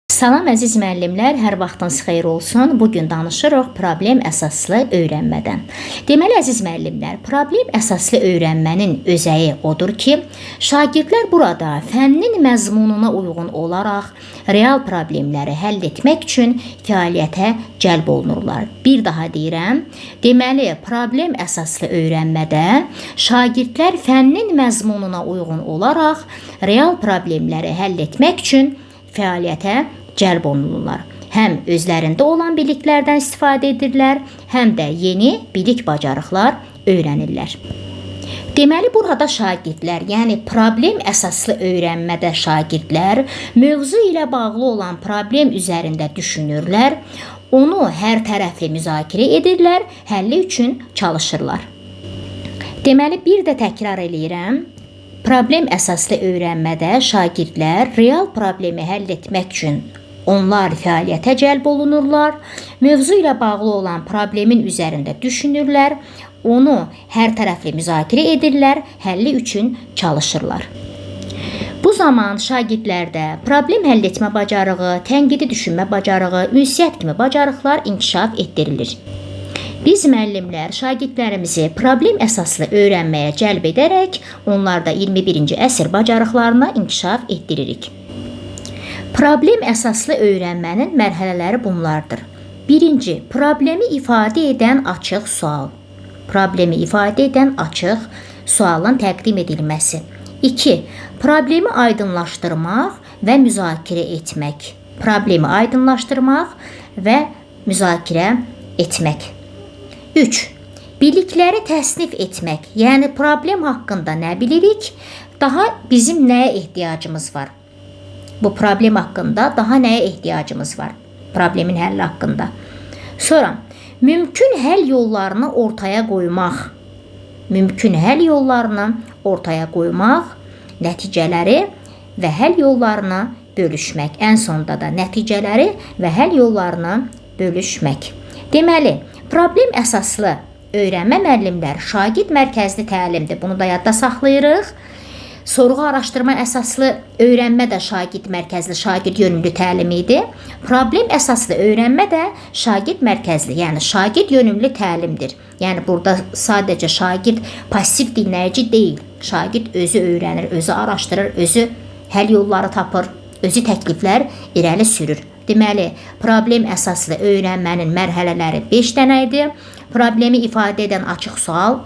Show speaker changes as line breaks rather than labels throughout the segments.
Salam əziz müəllimlər, hər vaxtınız xeyir olsun. Bugün danışırıq problem əsaslı öyrənmədən. Deməli əziz müəllimlər, problem əsaslı öyrənmənin özəyi odur ki, şagirdlər burada fənnin məzmununa uyğun olaraq real problemləri həll etmək üçün fəaliyyətə cəlb olunurlar. Bir daha deyirəm, deməli problem əsaslı öyrənmədə şagirdlər fənnin məzmununa uyğun olaraq real problemləri həll etmək üçün fəaliyyətə cəlb olunurlar. Həm özlərində olan biliklərdən istifadə edirlər, həm də yeni bilik bacarıqlar öyrənirlər. Deməli, burada şagirdlər, yəni problem əsaslı öyrənmədə şagirdlər mövzu ilə bağlı olan problem üzərində düşünürlər, onu hər tərəfli müzakirə edirlər, həlli üçün çalışırlar. Deməli, bir də təkrar eləyirəm. Problem əsaslı öyrənmədə şagirdlər real problemi həll etmək üçün onlar fəaliyyətə cəlb olunurlar, mövzu ilə bağlı olan problemin üzərində düşünürlər, onu hər tərəfli müzakirə edirlər, həlli üçün çalışırlar. Bu zaman şagirdlərdə problem həll etmə bacarığı, tənqidi düşünmə bacarığı, ünsiyyət kimi bacarıqlar inkişaf etdirilir. Biz müəllimlər şagirdlərimizi problem əsaslı öyrənməyə cəlb edərək onlarda 21-ci əsr bacarıqlarını inkişaf etdiririk. Problem əsaslı öyrənmənin mərhələləri bunlardır. Birinci, problemi ifadə edən açıq sual. Problemi ifadə edən açıq sualın təqdim edilməsi. 2. Problemi aydınlaşdırmaq və müzakirə etmək. Problemi aydınlaşdırmaq və müzakirə etmək. 3. Bilikləri təsnif etmək, yəni problem haqqında nə bilirik, daha bizim nəyə ehtiyacımız var? Bu problem haqqında daha nəyə ehtiyacımız var? Problemin həlli haqqında. Sonra, mümkün həll yollarını ortaya qoymaq. Mümkün həll yollarını ortaya qoymaq, nəticələri və həll yollarını bölüşmək. Ən sonda da nəticələri və həll yollarını bölüşmək. Deməli, problem əsaslı öyrənmə müəllimlər şagird mərkəzli təlimdir. Bunu da yadda saxlayırıq. Sorğu araşdırma əsaslı öyrənmə də şagird mərkəzli, şagird yönümlü təlim idi. Problem əsaslı öyrənmə də şagird mərkəzli, yəni şagird yönümlü təlimdir. Yəni burada sadəcə şagird passiv dinləyici deyil. Şagird özü öyrənir, özü araşdırır, özü həll yolları tapır, özü təkliflər irəli sürür. Deməli, problem əsaslı öyrənmənin mərhələləri 5 dənə idi. Problemi ifadə edən açıq sual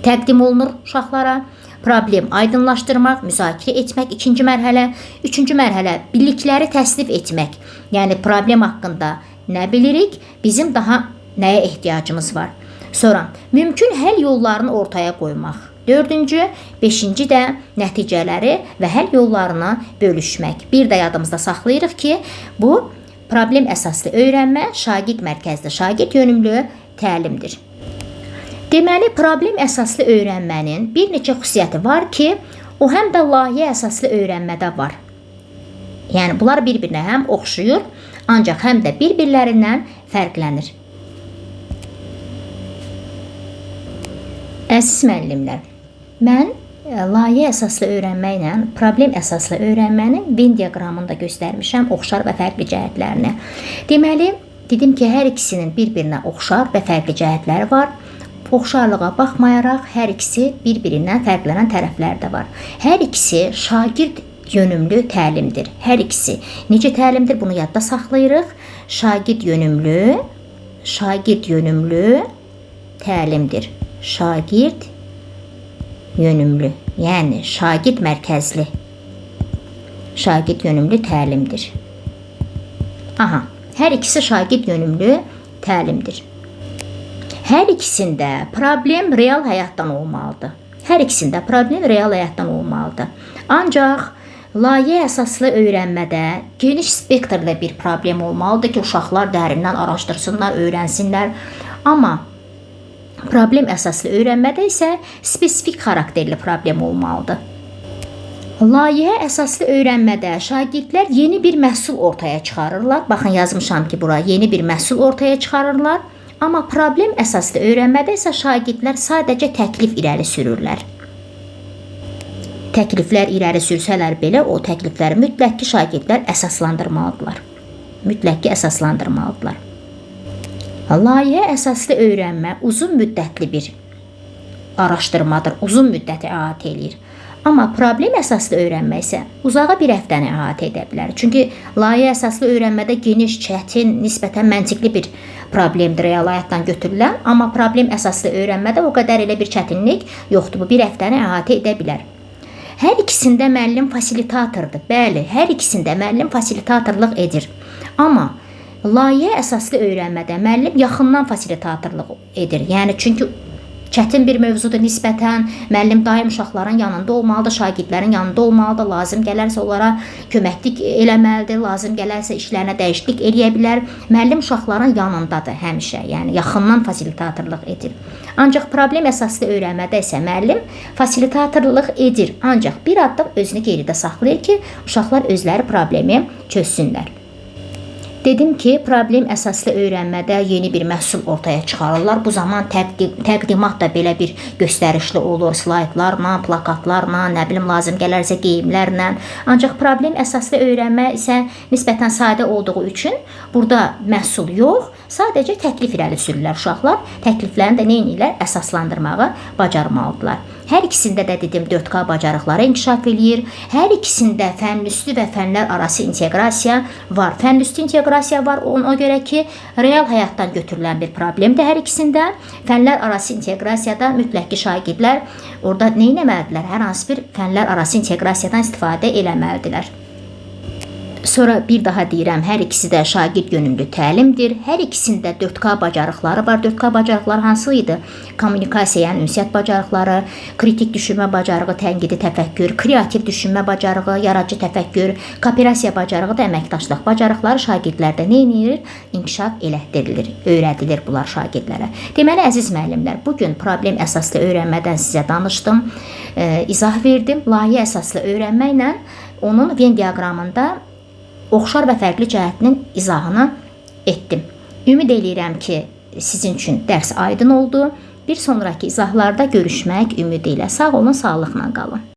təqdim olunur uşaqlara. Problem aydınlaşdırmaq, müzakirə etmək ikinci mərhələ. Üçüncü mərhələ bilikləri təsnif etmək. Yəni problem haqqında nə bilirik, bizim daha nəyə ehtiyacımız var. Sonra mümkün həll yollarını ortaya qoymaq. Dördüncü, beşinci də nəticələri və həll yollarını bölüşmək. Bir də yadımızda saxlayırıq ki, bu problem əsaslı öyrənmə şagird mərkəzli, şagird yönümlü təlimdir. Deməli, problem əsaslı öyrənmənin bir neçə xüsusiyyəti var ki, o həm də layihə əsaslı öyrənmədə var. Yəni, bunlar bir-birinə həm oxşuyur, ancaq həm də bir-birlərindən fərqlənir. Əziz müəllimlər, mən layihə əsaslı öyrənmə ilə problem əsaslı öyrənmənin Venn diaqramını da göstərmişəm, oxşar və fərqli cəhətlərini. Deməli, dedim ki, hər ikisinin bir-birinə oxşar və fərqli cəhətləri var. Oxşarlığa baxmayaraq, hər ikisi bir-birindən fərqlənən tərəflər də var. Hər ikisi şagird yönümlü təlimdir. Hər ikisi necə təlimdir, bunu yadda saxlayırıq. Şagird yönümlü təlimdir. Şagird yönümlü, yəni şagird mərkəzli, şagird yönümlü təlimdir. Aha, hər ikisi şagird yönümlü təlimdir. Hər ikisində problem real həyatdan olmalıdır. Hər ikisində problem real həyatdan olmalıdır. Ancaq layihə əsaslı öyrənmədə geniş spektrli bir problem olmalıdır ki, uşaqlar dərindən araşdırsınlar, öyrənsinlər. Amma problem əsaslı öyrənmədə isə spesifik xarakterli problem olmalıdır. Layihə əsaslı öyrənmədə şagirdlər yeni bir məhsul ortaya çıxarırlar. Baxın, yazmışam ki, bura yeni bir məhsul ortaya çıxarırlar. Amma problem əsaslı öyrənmədə isə şagirdlər sadəcə təklif irəli sürürlər. təkliflər irəli sürsələr belə, o təklifləri mütləq ki, şagirdlər əsaslandırmalıdırlar. Mütləq ki, əsaslandırmalıdırlar. Layihə əsaslı öyrənmə uzun müddətli bir araşdırmadır, uzun müddəti əhatə eləyir. Amma problem əsaslı öyrənmə isə uzağa bir həftəni əhatə edə bilər. Çünki layihə əsaslı öyrənmədə geniş, çətin, nisbətən məntiqli bir problemdir real həyatdan götürülən. Amma problem əsaslı öyrənmədə o qədər elə bir çətinlik yoxdur. Bu bir həftəni əhatə edə bilər. Hər ikisində müəllim fasilitatordur. Bəli, hər ikisində müəllim fasilitatorluq edir. Amma layihə əsaslı öyrənmədə müəllim yaxından fasilitatorluq edir. Yəni çünki çətin bir mövzudur nisbətən. Müəllim daim uşaqların yanında olmalıdır, şagirdlərin yanında olmalıdır. Lazım gələrsə onlara köməklik eləməlidir, lazım gələrsə işlərinə dəyişiklik eləyə bilər. Müəllim uşaqların yanındadır həmişə, yəni yaxından fasilitatorluq edir. Ancaq problem əsaslı öyrənmədə isə müəllim fasilitatorluq edir, ancaq bir addım özünü geridə saxlayır ki, uşaqlar özləri problemi çözsünlər. Dedim ki, problem əsaslı öyrənmədə yeni bir məhsul ortaya çıxarırlar. Bu zaman təqdimat da belə bir göstərişli olur, slaydlarla, plakatlarla, nə bilim lazım gələrsə geyimlərlə. Ancaq problem əsaslı öyrənmə isə nisbətən sadə olduğu üçün burada məhsul yox, sadəcə təklif irəli sürürlər uşaqlar. Təkliflərini də nə edirlər? Əsaslandırmağı bacarmalıdırlar. Hər ikisində də dedim 4K bacarıqları inkişaf eləyir. Hər ikisində fənüstü və fənlər arası inteqrasiya var. Fənüstü inteqrasiya var ona görə ki, real həyatdan götürülən bir problemdir hər ikisində. Fənlər arası inteqrasiyada mütləq ki, şagirdlər orada nə etməlidirlər? Hər hansı bir fənlər arası inteqrasiyadan istifadə eləməlidirlər. Sonra bir daha deyirəm, hər ikisi də şagird yönümlü təlimdir. Hər ikisində 4K bacarıqları var. 4K bacarıqları hansı idi? Kommunikasiya, yəni ünsiyyət bacarıqları, kritik düşünmə bacarığı, tənqidi təfəkkür, kreativ düşünmə bacarığı, yaradıcı təfəkkür, kooperasiya bacarığı da əməkdaşlıq bacarıqları şagirdlərdə nə edilir? İnkişaf elətdirilir, öyrədilir bunlar şagirdlərə. Deməli, əziz müəllimlər, bugün problem əsaslı öyrənmədən sizə danışdım, izah verdim. Layihə əsaslı öyrənməklə onun Venn diaqramında oxşar və fərqli cəhətinin izahını etdim. Ümid edirəm ki, sizin üçün dərs aydın oldu. Bir sonraki izahlarda görüşmək ümidi ilə. Sağ olun, sağlıqla qalın.